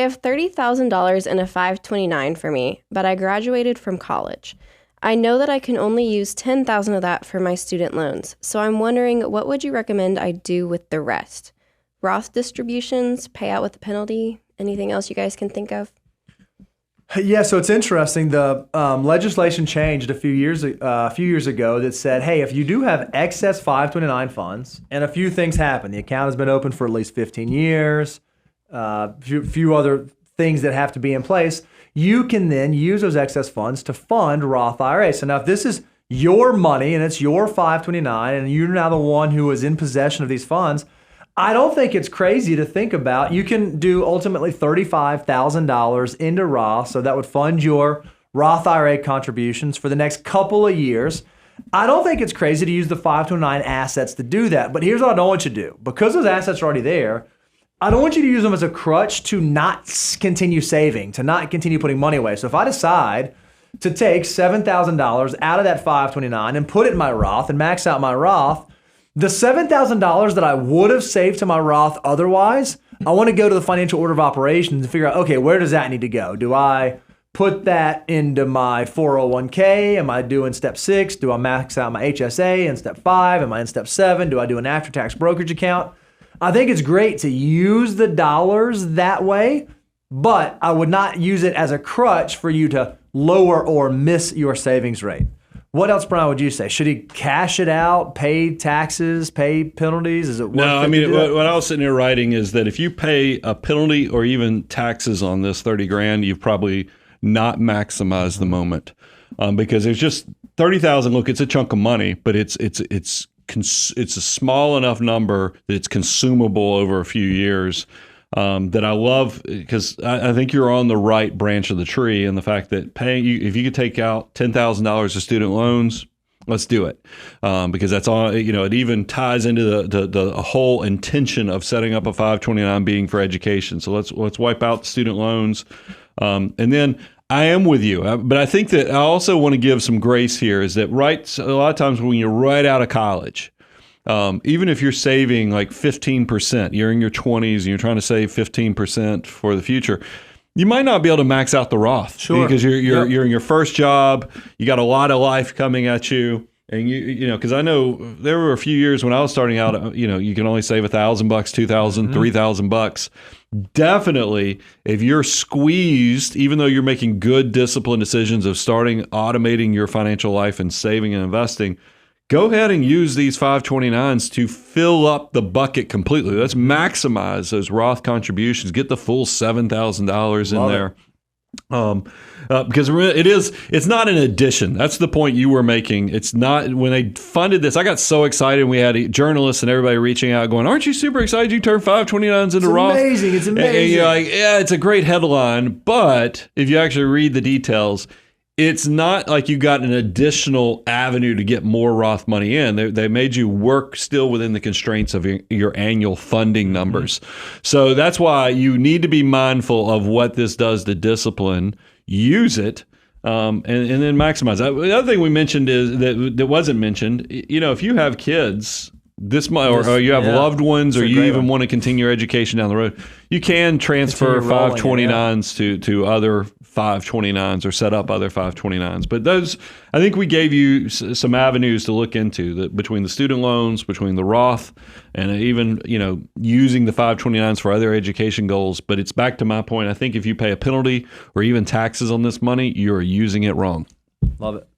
have $30,000 in a 529 for me, but I graduated from college. I know that I can only use $10,000 of that for my student loans, so I'm wondering, what would you recommend I do with the rest? Roth distributions, payout with a penalty, anything else you guys can think of? Yeah, so it's interesting. The legislation changed a few years ago that said, hey, if you do have excess 529 funds, and a few things happen, the account has been open for at least 15 years, few other things that have to be in place, you can then use those excess funds to fund Roth IRAs. So now if this is your money and it's your 529 and you're now the one who is in possession of these funds, I don't think it's crazy to think about. You can do ultimately $35,000 into Roth, so that would fund your Roth IRA contributions for the next couple of years. I don't think it's crazy to use the 529 assets to do that, but here's what I don't want you to do. Because those assets are already there, I don't want you to use them as a crutch to not continue saving, to not continue putting money away. So if I decide to take $7,000 out of that 529 and put it in my Roth and max out my Roth, the $7,000 that I would have saved to my Roth otherwise, I want to go to the financial order of operations and figure out, okay, where does that need to go? Do I put that into my 401k? Am I doing step 6? Do I max out my HSA in step 5? Am I in step 7? Do I do an after-tax brokerage account? I think it's great to use the dollars that way, but I would not use it as a crutch for you to lower or miss your savings rate. What else, Brian, would you say? Should he cash it out, pay taxes, pay penalties? Is it worth it? No, I mean, what I was sitting here writing is that if you pay a penalty or even taxes on this 30 grand, you've probably not maximized the moment, because it's just 30,000. Look, it's a chunk of money, but it's a small enough number that it's consumable over a few years. That I love, because I think you're on the right branch of the tree, and the fact that if you could take out $10,000 of student loans, let's do it, because that's all. It even ties into the whole intention of setting up a 529 being for education. So let's wipe out the student loans, and then I am with you, but I think that I also want to give some grace here. Is that right? A lot of times when you're right out of college. Even if you're saving like 15%, you're in your 20s and you're trying to save 15% for the future, you might not be able to max out the Roth. Sure. Because you're in your first job, you got a lot of life coming at you, and because I know there were a few years when I was starting out, you can only save $1,000, $2,000, $3,000. Definitely, if you're squeezed, even though you're making good disciplined decisions of starting automating your financial life and saving and investing, go ahead and use these 529s to fill up the bucket completely. Let's maximize those Roth contributions. Get the full $7,000 in there. Because it's not an addition. That's the point you were making. It's not. When they funded this, I got so excited. We had journalists and everybody reaching out going, aren't you super excited you turned 529s into Roth? It's amazing. And you're like, yeah, it's a great headline. But if you actually read the details, it's not like you got an additional avenue to get more Roth money in. They made you work still within the constraints of your annual funding numbers. So that's why you need to be mindful of what this does to discipline. Use it, and then maximize. The other thing we mentioned is that wasn't mentioned. If you have kids, or you have loved ones, or you even want to continue your education down the road, you can transfer 529s to other 529s or set up other 529s. But those, I think we gave you some avenues to look into between the student loans, between the Roth, and even using the 529s for other education goals. But it's back to my point. I think if you pay a penalty or even taxes on this money, you're using it wrong. Love it.